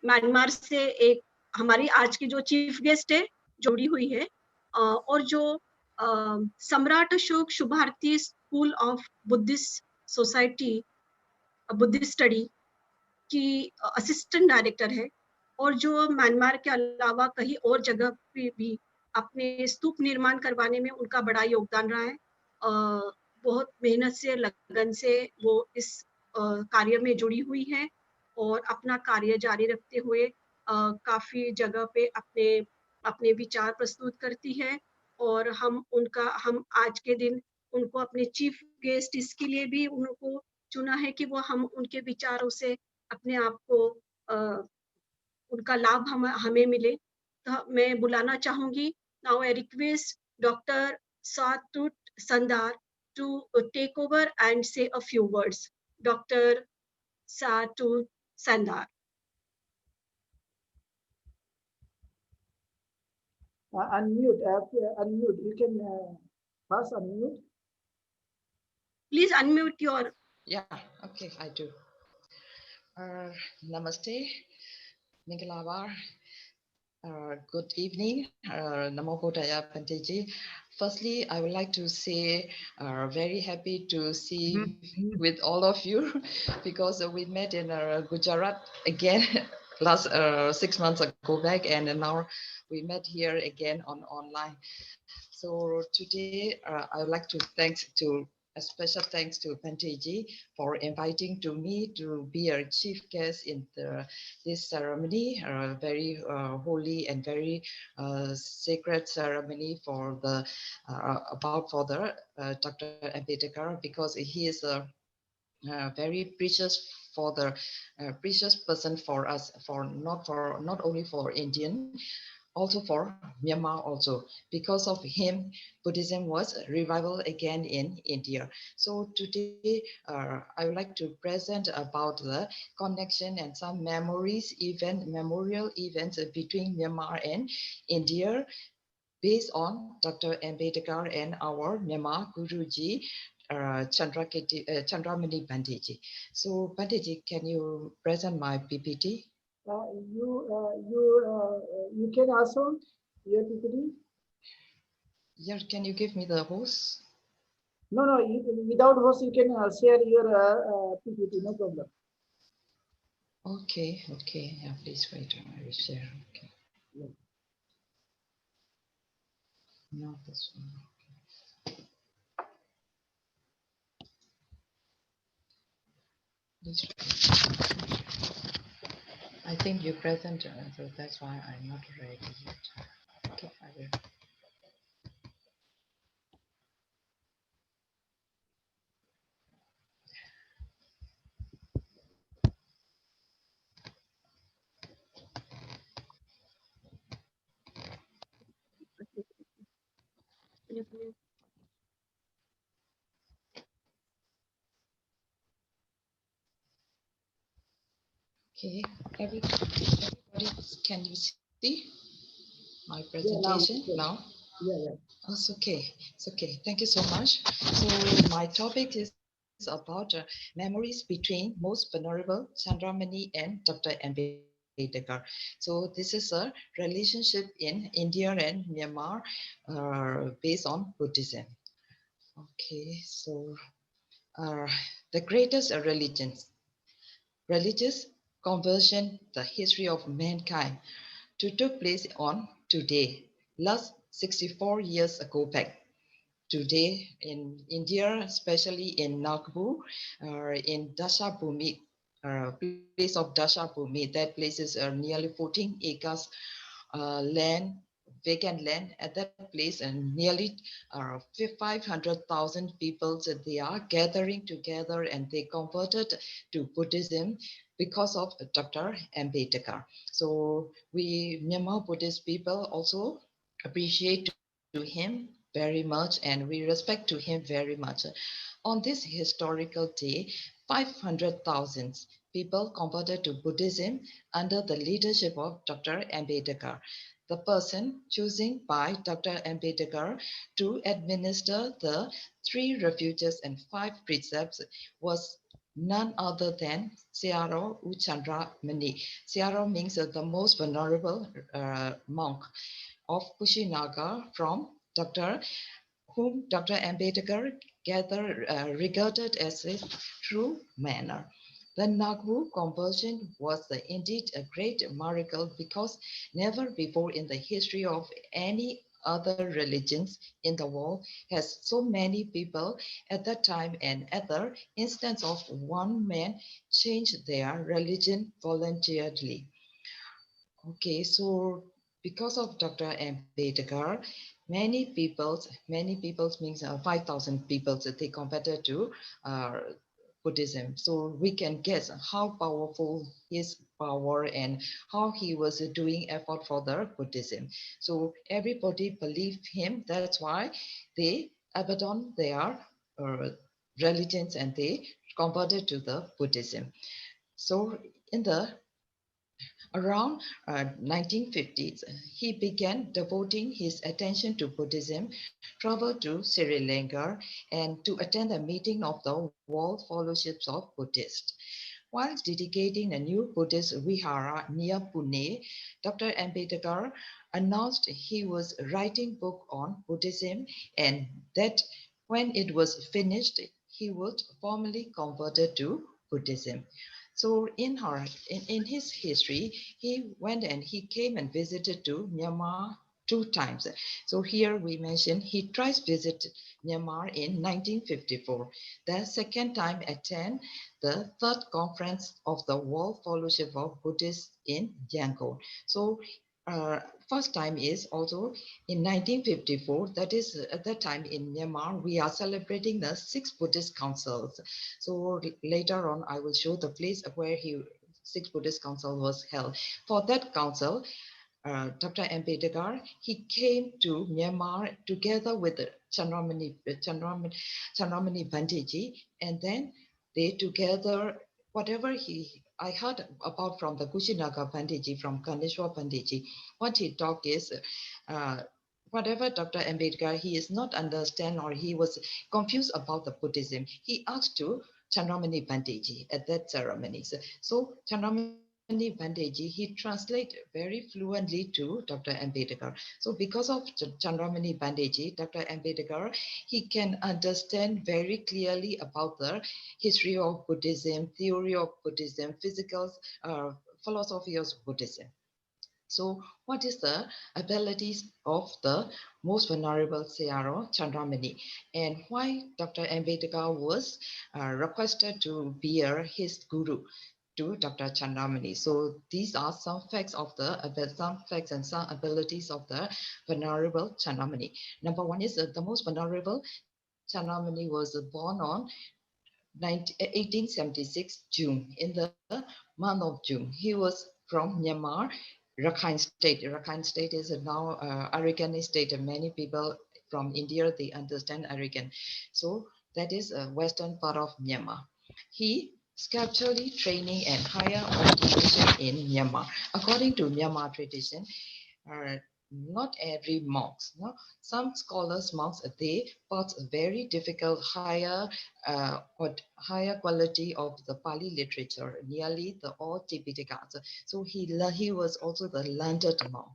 Myanmar से एक हमारी आज की जो चीफ गेस्ट है जुड़ी हुई है, और जो Samrat Ashok Subharti school of Buddhist society Buddhist study की असिस्टेंट डायरेक्टर है, और जो म्यांमार के अलावा कहीं और जगह पे भी अपने स्तूप निर्माण करवाने में उनका बड़ा योगदान रहा है। बहुत मेहनत से लगन से वो इस कार्य में जुड़ी हुई है और अपना कार्य जारी रखते हुए काफी जगह पे अपने अपने विचार प्रस्तुत करती है, और हम आज के दिन उनको अपने चीफ गेस्ट इसके लिए भी उनको चुना है कि वो हम उनके विचारों से अपने आप को उनका लाभ हमें मिले। तो मैं बुलाना चाहूंगी, now I request doctor Satut Sandar to take over and say a few words. Doctor Satut Sandar. Unmute, unmute. You can first unmute. Please unmute your. Yeah, okay, I do. Namaste, Mingalabar. Good evening, Namo Buddhaya Panteji. Firstly, I would like to say very happy to see with all of you because we met in Gujarat again last 6 months ago back, and now we met here again on online. So today I would like to a special thanks to Panteji for inviting to me to be a chief guest in this ceremony, a very holy and very sacred ceremony for the Dr. Ambedkar, because he is a very precious for the precious person for us, not only for Indian, also for Myanmar also. Because of him, Buddhism was revival again in India. So today I would like to present about the connection and some memorial events between Myanmar and India based on Dr. Ambedkar and our Myanmar Guruji, Chandramani Panditji. So Panditji, can you present my PPT? You can also your PPT. Yeah, can you give me the host? No, without host you can share your PPT, no problem. Okay, yeah, please wait, I will share. Okay. Yeah. Not this one. Please. I think you present, so that's why I'm not ready yet. Okay, I will. Okay, everybody, can you see my presentation now? Yeah. It's okay. It's okay. Thank you so much. So my topic is about memories between most vulnerable, Chandramani and Dr. Ambedkar. So this is a relationship in India and Myanmar based on Buddhism. Okay, so uh, the greatest religious conversion, the history of mankind, took place on today, last 64 years ago back. Today in India, especially in Nagpur, in Dashabhumi, place of Dashabhumi, that place is nearly 14 acres land, vacant land at that place, and nearly 500,000 people, so they are gathering together and they converted to Buddhism because of Dr. Ambedkar. So we Myanmar Buddhist people also appreciate to him very much, and we respect to him very much. On this historical day, 500,000 people converted to Buddhism under the leadership of Dr. Ambedkar. The person chosen by Dr. Ambedkar to administer the 3 refuges and 5 precepts was none other than Searo U Chandramani. Searo means the most venerable monk of Kushinagar from Dr. whom Dr. Ambedkar regarded as a true manner. The Nagpur conversion was indeed a great miracle because never before in the history of any other religions in the world has so many people at that time and other instance of one man changed their religion voluntarily. Okay, so because of Dr. Ambedkar, many peoples means 5,000 peoples that they converted to uh, Buddhism. So we can guess how powerful his power and how he was doing effort for the Buddhism. So everybody believed him. That's why they abandoned their uh, religions and they converted to the Buddhism. So in the around 1950s, he began devoting his attention to Buddhism, traveled to Sri Lanka, and to attend a meeting of the World Fellowships of Buddhists. While dedicating a new Buddhist vihara near Pune, Dr. Ambedkar announced he was writing book on Buddhism and that when it was finished, he would formally convert to Buddhism. So in his history, he went and he came and visited to Myanmar 2 times. So here we mentioned he twice visited Myanmar in 1954. The second time attend the third conference of the World Fellowship of Buddhists in Yangon. So uh, first time is also in 1954. That is at that time in Myanmar, we are celebrating the 6th Buddhist Councils. So later on, I will show the place where he 6th Buddhist Council was held. For that council, Dr. Ambedkar, he came to Myanmar together with Chandramani Bandiji, and then they together, whatever I heard about from the Kushinaga Bandiji, from Kaneshwar Bandiji, what he talked is, uh, whatever Dr. Ambedkar, he is not understand or he was confused about the Buddhism, he asked to Chandramani Bandiji at that ceremony. So Chandramani Bandiji, he translate very fluently to Dr. Ambedkar. So because of Chandramani Bandiji, Dr. Ambedkar, he can understand very clearly about the history of Buddhism, theory of Buddhism, physical philosophy of Buddhism. So what is the abilities of the most venerable Sayadaw Chandramani and why Dr. Ambedkar was requested to be his guru to Dr. Chandramani. So these are some facts of some facts and some abilities of the venerable Chandramani. Number one is the most venerable Chandramani was born on 1876 June, in the month of June. He was from Myanmar, Rakhine State. Rakhine State is now Arakan state. Many people from India, they understand Arakan. So that is a western part of Myanmar. He sculpturally training and higher education in Myanmar. According to Myanmar tradition, uh, not every monks. No? Some scholars monks they taught very difficult higher quality of the Pali literature, nearly the all Tipitaka. So he was also the learned monk,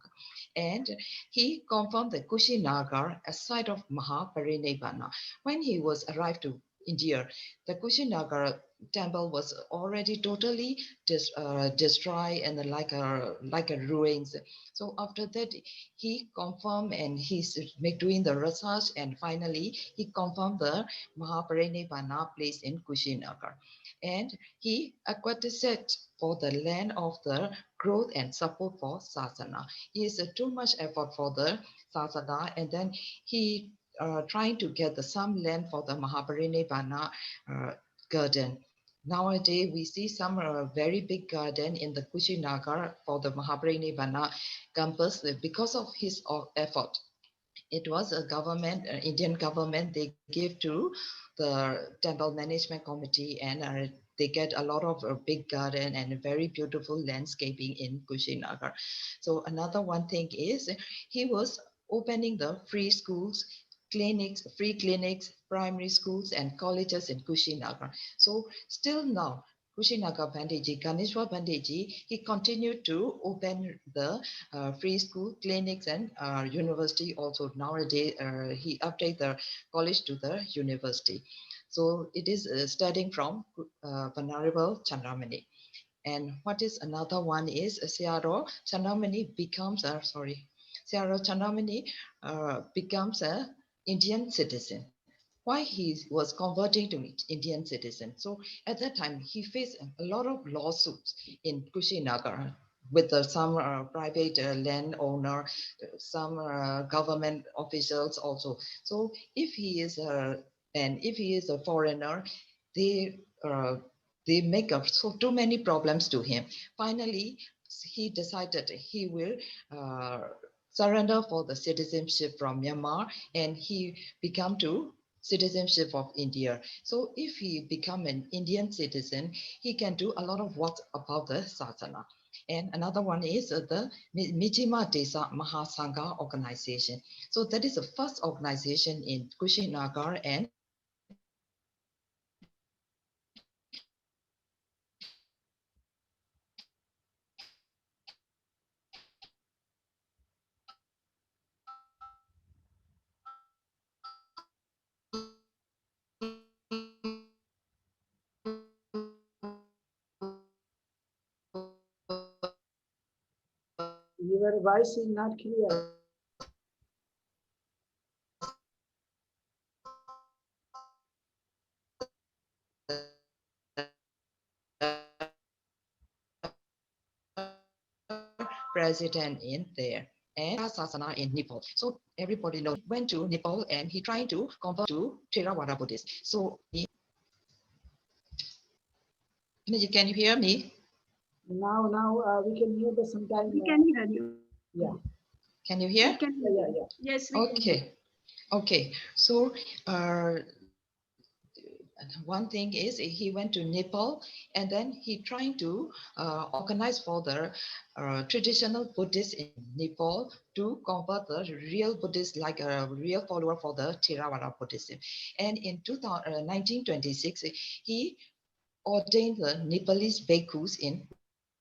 and he confirmed the Kushinagar a site of Mahaparinibbana. When he was arrived to India, the Kushinagar temple was already totally destroyed and like a ruins. So after that, he confirmed and he's doing the research and finally he confirmed the Mahaparinibbana place in Kushinagar. And he acquiesced for the land of the growth and support for Sasana. He is too much effort for the Sasana and then he trying to get some land for the Mahaparinibbana garden. Nowadays, we see some very big garden in the Kushinagar for the Mahaparinibbana campus because of his effort. It was a government, Indian government, they give to the temple management committee and they get a lot of big garden and a very beautiful landscaping in Kushinagar. So another one thing is he was opening the free schools clinics, free clinics, primary schools, and colleges in Kushinagar. So still now, Kushinagar Panditji, Ganeshwar Panditji, he continued to open the free school, clinics, and university also. Nowadays, he updated the college to the university. So it is studying from Venerable Chandramani. And what is another one is Siaro Chandramani becomes a Siaro Chandramani becomes a Indian citizen. Why he was converting to Indian citizen? So at that time he faced a lot of lawsuits in Kushinagar with some private landowner, some government officials also. So if he is a foreigner, they uh, they make up so too many problems to him. Finally, he decided he will uh, surrender for the citizenship from Myanmar, and he become to citizenship of India. So if he become an Indian citizen, he can do a lot of work about the Sasana. And another one is the Mijima Desa Mahasangha organization. So that is the first organization in Kushinagar and Your voice is not clear. president in there and Sasana in Nepal. So everybody knows he went to Nepal and he tried to convert to Theravada Buddhist. So can you hear me? Now we can hear the sometime. We can hear you. Yeah. Can you We hear? can hear Yeah. you. Yeah. Yes, we can hear. Okay. Okay. So one thing is he went to Nepal and then he trying to organize for the traditional Buddhists in Nepal to convert the real Buddhists like a real follower for the Theravada Buddhism. And in 1926, he ordained the Nepalese bhikkhus in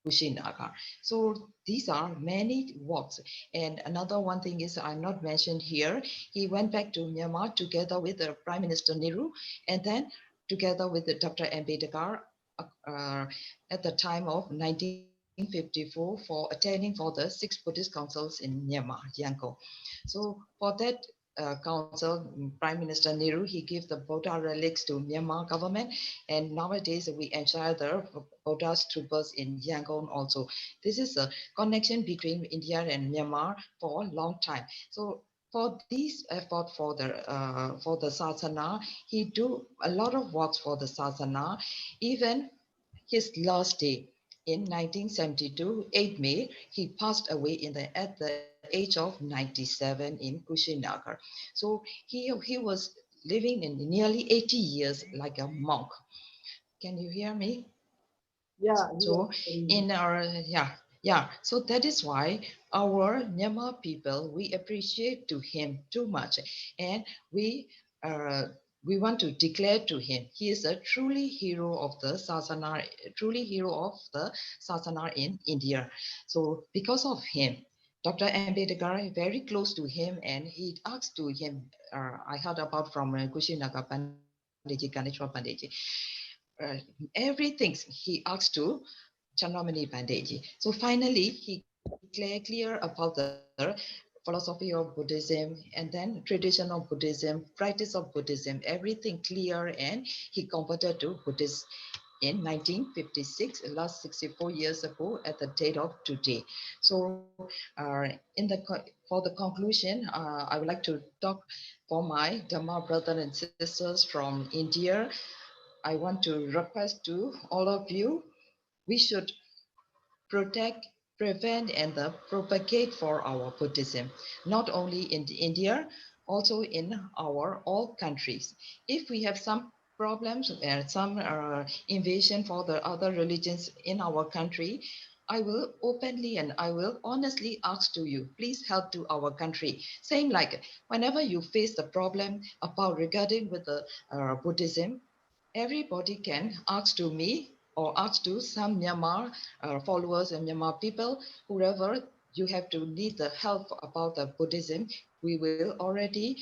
Kushinagar. So these are many works. And another one thing is I'm not mentioned here. He went back to Myanmar together with the Prime Minister Nehru, and then together with the Dr. Ambedkar uh, at the time of 1954 for attending for the 6 Buddhist councils in Myanmar, Yangon. So for that council, Prime Minister Nehru, he gave the Buddha relics to Myanmar government, and nowadays we enjoy the Buddha stupas in Yangon also. This is a connection between India and Myanmar for a long time. So for this effort for the Sasana, he do a lot of works for the Sasana. Even his last day in 1972, 8 May, he passed away at the age of 97 in Kushinagar. So he was living in nearly 80 years like a monk. Can you hear me? Yeah. So Yeah. in our so that is why our Myanmar people, we appreciate to him too much, and we uh, we want to declare to him he is a truly hero of the Sasana, truly hero of the Sasana in India. So because of him, Dr. Ambedkar is very close to him, and he asked to him. I heard about from Kushinagar Panditji, Ganeshwar Panditji. Everything he asked to Chandramani Panditji. So finally, he clear about the philosophy of Buddhism and then tradition of Buddhism, practice of Buddhism, everything clear, and he converted to Buddhist in 1956, last 64 years ago at the date of today. So for the conclusion, I would like to talk for my Dhamma brothers and sisters from India. I want to request to all of you, we should protect, prevent, and propagate for our Buddhism, not only in India, also in our all countries. If we have some problems and some invasion for the other religions in our country, I will openly and I will honestly ask to you, please help to our country. Same like whenever you face the problem about regarding with the Buddhism, everybody can ask to me or ask to some Myanmar followers and Myanmar people, whoever you have to need the help about the Buddhism, we will already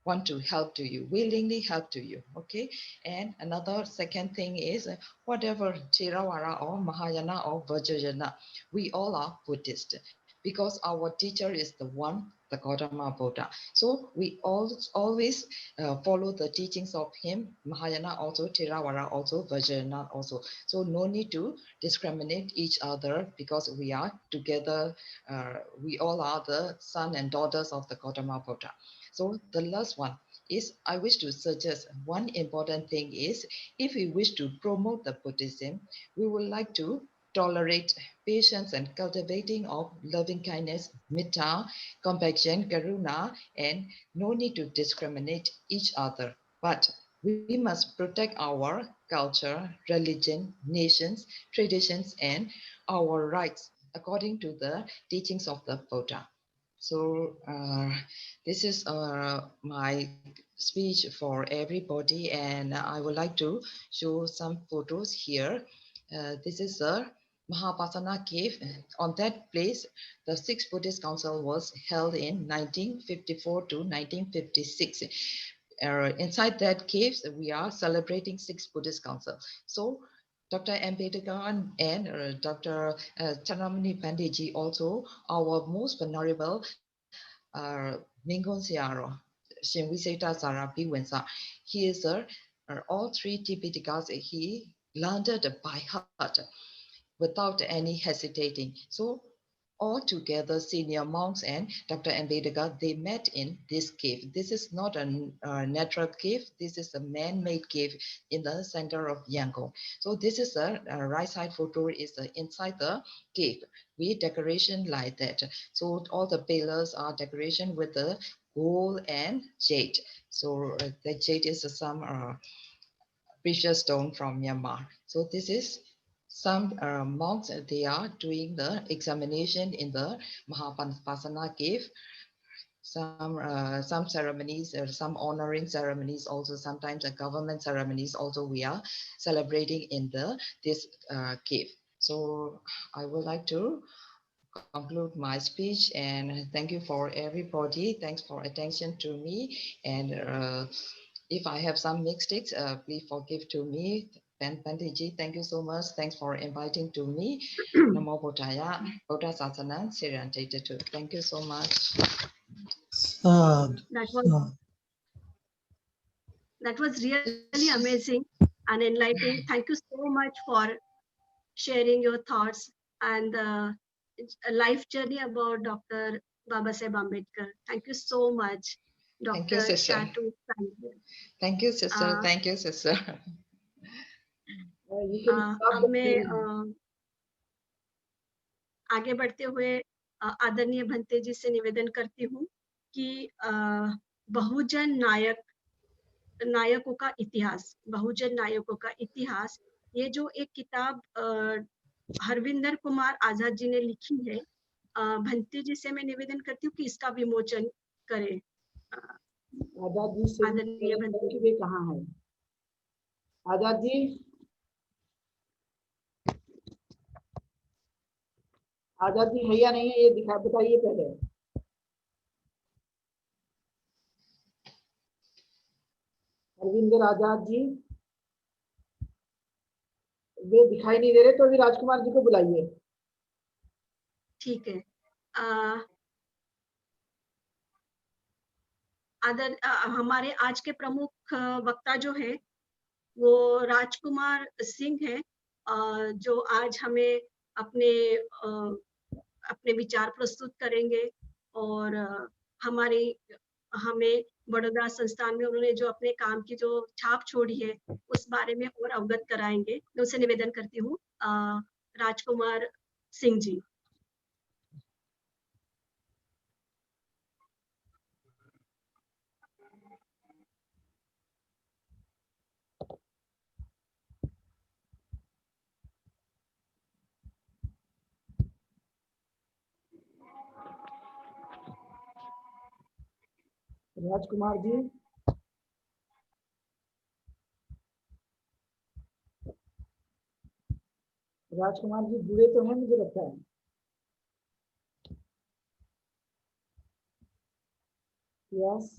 want to help to you, willingly help to you. Okay. And another second thing is whatever Theravada or Mahayana or Vajrayana, we all are Buddhist because our teacher is the one, the Gautama Buddha. So we always follow the teachings of him, Mahayana also, Theravada also, Vajrayana also. So no need to discriminate each other because we are together. We all are the son and daughters of the Gautama Buddha. So the last one is I wish to suggest one important thing is if we wish to promote the Buddhism, we would like to tolerate patience and cultivating of loving kindness, metta, compassion, karuna, and no need to discriminate each other. But we must protect our culture, religion, nations, traditions, and our rights according to the teachings of the Buddha. So this is my speech for everybody, and I would like to show some photos here. This is a Mahapasana cave. On that place, the Sixth Buddhist Council was held in 1954 to 1956. Inside that cave, we are celebrating Sixth Buddhist Council. So Dr. Ambedkar and Dr. Chandramani Panditji also, our most venerable Ningon Siaro, Shinwiseta Sarapi Wensa. He is all three Tipitikas he learned by heart without any hesitating. So all together, senior monks and Dr. Ambedkar, they met in this cave. This is not a natural cave. This is a man-made cave in the center of Yangon. So this is a right side photo is inside the cave with decoration like that. So all the pillars are decoration with the gold and jade. So the jade is some precious stone from Myanmar. So this is some monks, they are doing the examination in the Mahapasana cave. Some ceremonies, some honoring ceremonies, also sometimes government ceremonies, also we are celebrating in this cave. So I would like to conclude my speech and thank you for everybody. Thanks for attention to me. And if I have some mistakes, please forgive to me. Panditji, thank you so much. Thanks for inviting to me. Namo Buddhaya, Buddha Sasana, Siran Tetetu. Thank you so much. That was really amazing and enlightening. Thank you so much for sharing your thoughts and a life journey about Dr. Babasaheb Ambedkar. Thank you so much, Thank you, Dr. sister. Shatu. Thank you, sister. Thank you, sister. You can stop अब the मैं film. आगे बढ़ते हुए आदरणीय भंते जी से निवेदन करती हूँ कि बहुजन नायकों का इतिहास, बहुजन नायकों का इतिहास, ये जो एक किताब हरविंदर कुमार आजाद जी ने लिखी है, भंते जी से मैं निवेदन करती हूँ कि इसका विमोचन करें। आजाद जी से आदरणीय भंते जी कहाँ है? आजाद जी, आजाद जी है या नहीं है, ये दिखा बताइए पहले। अरविंदर आजाद जी वे दिखाई नहीं दे रहे, तो अभी राजकुमार जी को बुलाइए। ठीक है। हमारे आज के प्रमुख वक्ता जो है वो राजकुमार सिंह है, जो आज हमें अपने विचार प्रस्तुत करेंगे और हमें बड़ौदा संस्थान में उन्होंने जो अपने काम की जो छाप छोड़ी है उस बारे में और अवगत कराएंगे। मैं उनसे निवेदन करती हूँ, राजकुमार सिंह जी। राजकुमार जी, राजकुमार जी जुड़े तो हैं मुझे लगता है। यस,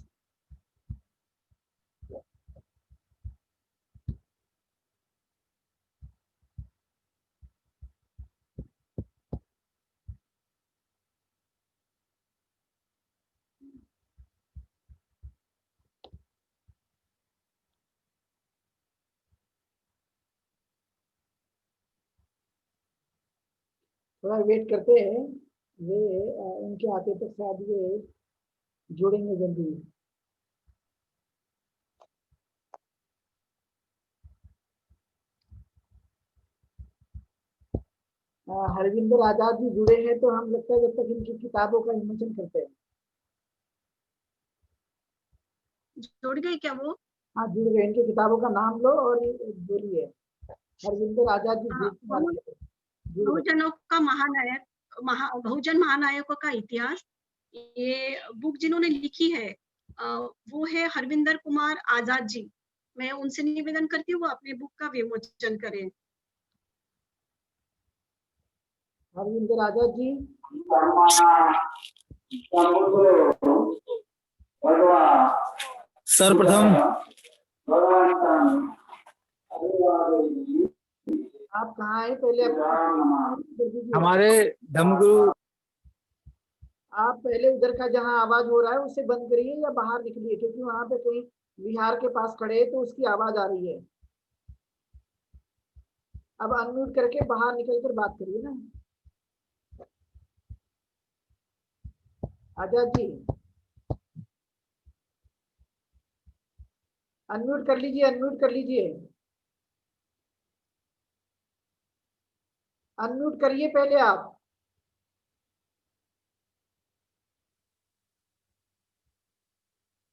थोड़ा वेट करते हैं, वे उनके आते तक शायद ये जुड़ेंगे जल्दी। हरविंदर आजाद जी जुड़े हैं तो हम लगता है जब तक इनकी किताबों का विमोचन करते हैं। जुड़ गए क्या वो? हाँ जुड़ गए, इनकी किताबों का नाम लो और बोलिए। हरविंदर आजाद जी जुड़ गए। बहुजनों का महानायक, बहुजन महानायकों का इतिहास, ये बुक जिन्होंने लिखी है वो है हरविंदर कुमार आजाद जी। मैं उनसे निवेदन करती हूँ वो अपने बुक का विमोचन करें। हरविंदर आजाद जी, सर्वप्रथम आप कहाँ है पहले हमारे धर्मगुरु, आप पहले उधर का जहाँ आवाज हो रहा है उसे बंद करिए या बाहर निकलिए, क्योंकि वहां पे कोई बिहार के पास खड़े है तो उसकी आवाज आ रही है। अब अनम्यूट करके बाहर निकल कर बात करिए ना। आजाद जी अनम्यूट कर लीजिए, अनम्यूट कर लीजिए, अनम्यूट करिए पहले आप।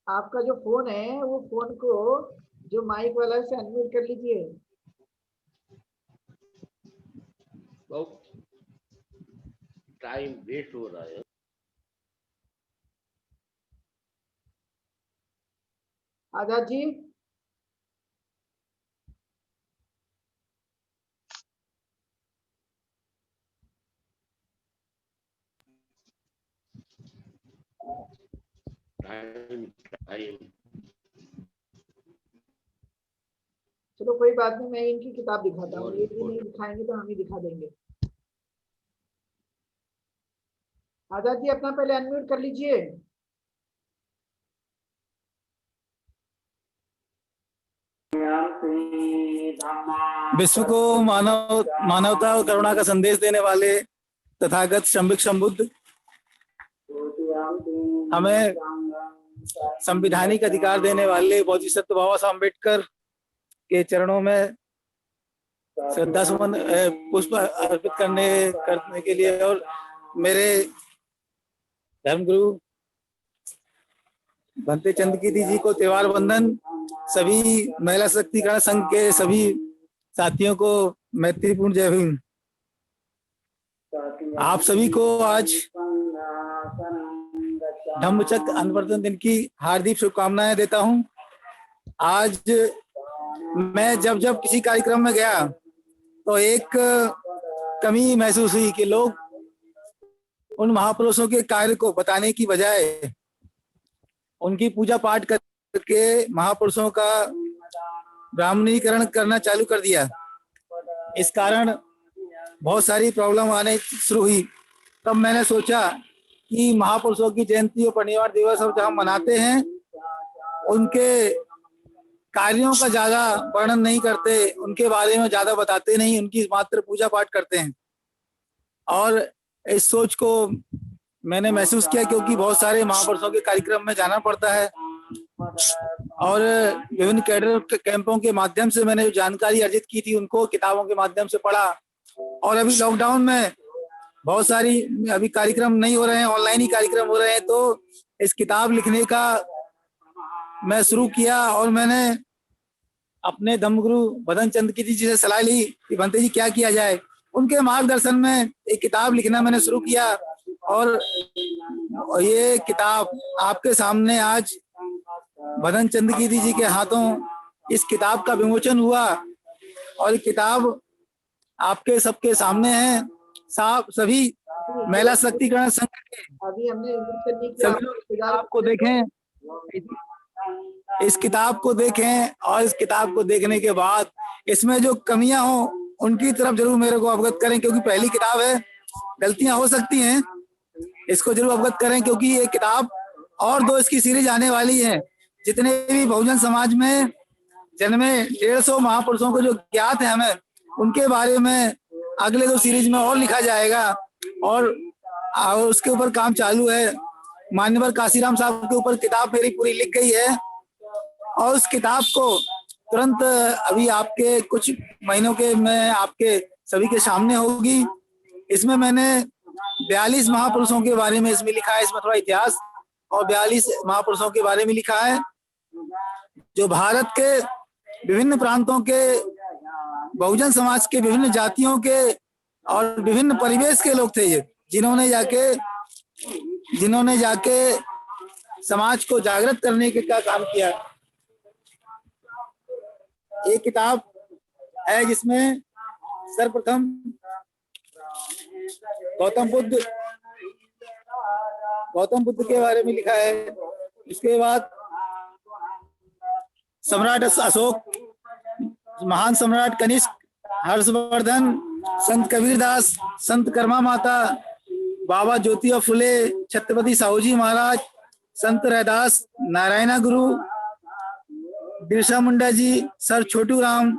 आपका जो फोन है वो फोन को जो माइक वाला है उसे अनम्यूट कर लीजिए। बहुत टाइम वेस्ट हो रहा है। आजाद जी टाइम टाइम चलो कोई बात नहीं, मैं इनकी किताब दिखाता हूँ, ये भी नहीं दिखाएंगे तो हम ही दिखा देंगे। आजाद जी अपना पहले अनम्यूट कर लीजिए। विश्व को मानवता और करुणा का संदेश देने वाले तथागत शंबिक संबुद्ध हमें संविधानिक अधिकार देने वाले बोधिसत्व बाबा साहब अम्बेडकर के चरणों में श्रद्धा सुमन पुष्प अर्पित करने के लिए और मेरे धर्मगुरु भंते चंद्रकीर्ति जी को त्योहार बंधन, सभी महिला शक्तिकरण संघ के सभी साथियों को मैत्रीपूर्ण जय भीम। आप सभी को आज धम्मचक्र अनवर्तन दिन की हार्दिक शुभकामनाएं देता हूं। आज मैं जब किसी कार्यक्रम में गया तो एक कमी महसूस हुई कि लोग उन महापुरुषों के कार्य को बताने की बजाय उनकी पूजा पाठ करके महापुरुषों का ब्राह्मणीकरण करना चालू कर दिया। इस कारण बहुत सारी प्रॉब्लम आने शुरू हुई। तब मैंने सोचा कि महापुरुषों की जयंती और परिनिर्वाण दिवस हम जहाँ मनाते हैं उनके कार्यों का ज्यादा वर्णन नहीं करते, उनके बारे में ज्यादा बताते नहीं, उनकी मात्र पूजा पाठ करते हैं। और इस सोच को मैंने महसूस किया क्योंकि बहुत सारे महापुरुषों के कार्यक्रम में जाना पड़ता है और विभिन्न कैडर कैंपों के माध्यम से मैंने जो जानकारी अर्जित की थी उनको किताबों के माध्यम से पढ़ा। और अभी लॉकडाउन में बहुत सारी अभी कार्यक्रम नहीं हो रहे हैं, ऑनलाइन ही कार्यक्रम हो रहे हैं, तो इस किताब लिखने का मैं शुरू किया और मैंने अपने धर्मगुरु भदन चंद्रकीर्ति जी से सलाह ली कि भंते जी क्या किया जाए। उनके मार्गदर्शन में एक किताब लिखना मैंने शुरू किया और ये किताब आपके सामने आज मदन चंद कीर्ति जी के हाथों इस किताब का विमोचन हुआ और ये किताब आपके सबके सामने है। सभी महिला शक्तिकरण संघ के अभी हमने करने की सभी लोग इस किताब को देखें, इस किताब को देखें और इस किताब को देखने के बाद इसमें जो कमियां हो उनकी तरफ जरूर मेरे को अवगत करें, क्योंकि पहली किताब है, गलतियां हो सकती हैं, इसको जरूर अवगत करें, क्योंकि ये किताब और 2 इसकी सीरीज आने वाली है। जितने भी बहुजन समाज में जन्मे 150 महापुरुषों को जो ज्ञात है हमें, उनके बारे में अगले 2 सीरीज में और लिखा जाएगा और उसके ऊपर काम चालू है। मान्यवर काशीराम साहब के ऊपर किताब मेरी पूरी लिख गई है और उस किताब को तुरंत अभी आपके कुछ महीनों के में आपके सभी के सामने होगी। इसमें मैंने 42 महापुरुषों के बारे में इसमें लिखा है, इसमें थोड़ा इतिहास और 42 महापुरुषों के बारे में लिखा है जो भारत के विभिन्न प्रांतों के बहुजन समाज के विभिन्न जातियों के और विभिन्न परिवेश के लोग थे, ये जिन्होंने जाके समाज को जागृत करने के का काम किया। एक किताब है जिसमें सर्वप्रथम गौतम बुद्ध के बारे में लिखा है। इसके बाद सम्राट अशोक, महान सम्राट कनिष्क, हर्षवर्धन, संत कबीरदास, संत कर्मा माता, बाबा ज्योतिबा फुले, छत्रपति साहूजी महाराज, संत रैदास, नारायणा गुरु, बिरसा मुंडा जी, सर छोटू राम,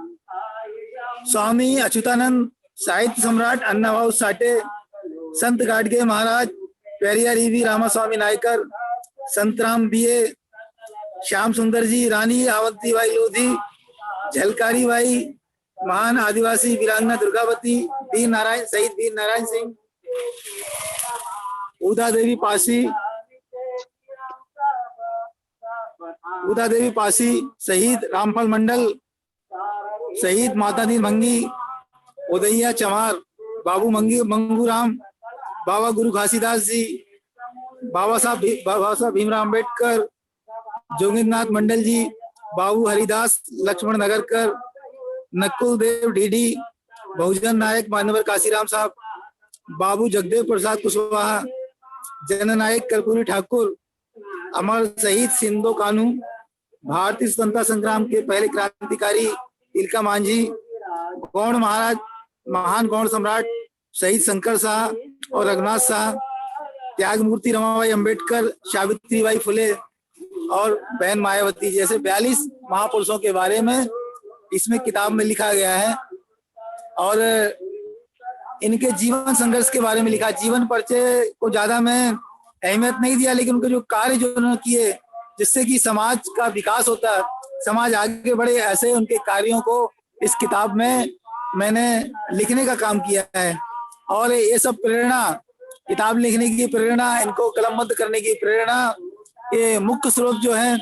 स्वामी अच्युतानंद, साहित्य सम्राट अन्नाभाऊ साठे, संत गाडगे महाराज, पेरियार ईवी रामास्वामी नायकर, संत राम बीए, श्याम सुंदर जी, रानी आवंती बाई लोधी, झलकारी बाई, महान आदिवासी वीरांगना दुर्गावती, शहीद वीर नारायण सिंह, उदा देवी पासी, शहीद रामफल मंडल, शहीद माता दी भंगी, उदैया चमार, बाबू मंगूराम, बाबा गुरु घासीदास जी, बाबा साहब भीमराव अम्बेडकर, जोगिंद्रनाथ मंडल जी, बाबू हरिदास लक्ष्मण नगरकर, नकुल देव ढीडी, बहुजन नायक मान्यवर काशीराम साहब, बाबू जगदेव प्रसाद कुशवाहा, जननायक कर्पूरी ठाकुर, अमर शहीद सिंधो कानू, भारतीय स्वतंत्रता संग्राम के पहले क्रांतिकारी तिलका मांझी, गौड़ महाराज, महान गौड़ सम्राट शहीद शंकर शाह और रघुनाथ शाह, त्याग मूर्ति रमाबाई अम्बेडकर, सावित्रीबाई फुले और बहन मायावती जैसे 42 महापुरुषों के बारे में इसमें किताब में लिखा गया है और इनके जीवन संघर्ष के बारे में लिखा। जीवन परिचय को ज्यादा मैं अहमियत नहीं दिया, लेकिन उनके जो कार्य जो उन्होंने किए जिससे कि समाज का विकास होता है, समाज आगे बढ़े, ऐसे उनके कार्यों को इस किताब में मैंने लिखने का काम किया है। और ये सब प्रेरणा, किताब लिखने की प्रेरणा, इनको कलमबद्ध करने की प्रेरणा, ये मुख्य स्रोत जो है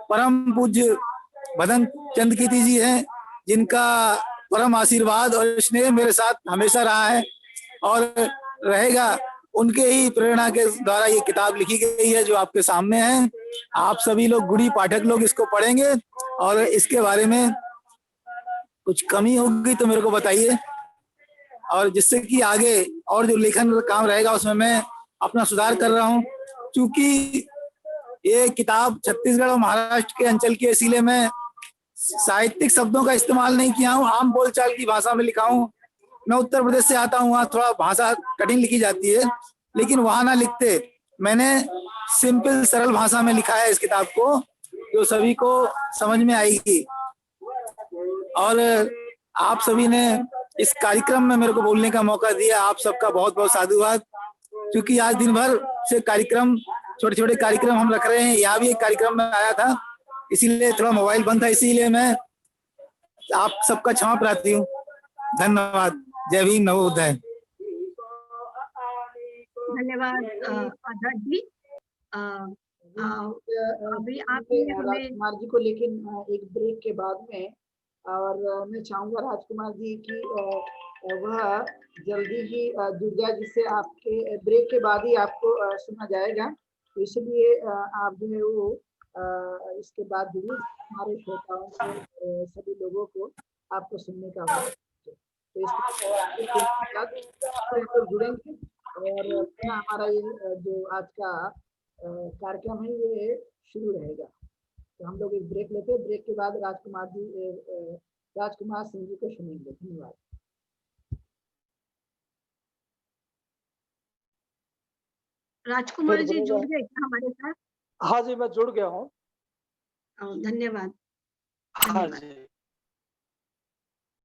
परम पूज्य मदन चंद कीर्ति जी हैं, जिनका परम आशीर्वाद और स्नेह मेरे साथ हमेशा रहा है और रहेगा। उनके ही प्रेरणा के द्वारा ये किताब लिखी गई है जो आपके सामने है। आप सभी लोग गुड़ी पाठक लोग इसको पढ़ेंगे और इसके बारे में कुछ कमी होगी तो मेरे को बताइए, और जिससे कि आगे और जो लेखन का काम रहेगा उसमें मैं अपना सुधार कर रहा हूँ। क्योंकि ये किताब छत्तीसगढ़ और महाराष्ट्र के अंचल के इसीलिए मैं साहित्यिक शब्दों का इस्तेमाल नहीं किया हूँ, आम बोलचाल की भाषा में लिखा हूँ। मैं उत्तर प्रदेश से आता हूँ, वहाँ थोड़ा भाषा कठिन लिखी जाती है, लेकिन वहां ना लिखते मैंने सिंपल सरल भाषा में लिखा है इस किताब को, जो सभी को समझ में आएगी। और आप सभी ने इस कार्यक्रम में मेरे को बोलने का मौका दिया, आप सबका बहुत बहुत साधुवाद। क्योंकि आज दिन भर से कार्यक्रम, छोटे छोटे कार्यक्रम हम रख रहे हैं, यहाँ भी एक कार्यक्रम में आया था, इसीलिए थोड़ा मोबाइल बंद था, इसीलिए मैं आप सबका क्षमा प्रार्थी हूँ। धन्यवाद। जय भीम, नमो बुद्धाय। धन्यवाद आजाद जी। अभी आपने हमें राजकुमार जी को, लेकिन एक ब्रेक के बाद में, और मैं चाहूंगा राजकुमार जी की वह जल्दी ही जुड़ जाए, जिससे आपके ब्रेक के बाद ही आपको सुना जाएगा। तो इसलिए आप जो है वो इसके बाद भी हमारे श्रोताओं को सभी लोगों को आपको सुनने का अवसर मिले। तो इसके बाद हम लोग जुड़ेंगे और पुनः हमारा ये जो आज का कार्यक्रम है ये शुरू रहेगा। तो हम लोग एक ब्रेक लेते हैं, ब्रेक के बाद राजकुमार सिंह जी को सुनेंगे। धन्यवाद। राजकुमार जी जुड़ गए क्या हमारे साथ? हाँ जी, मैं जुड़ गया हूँ। धन्यवाद। हाँ जी।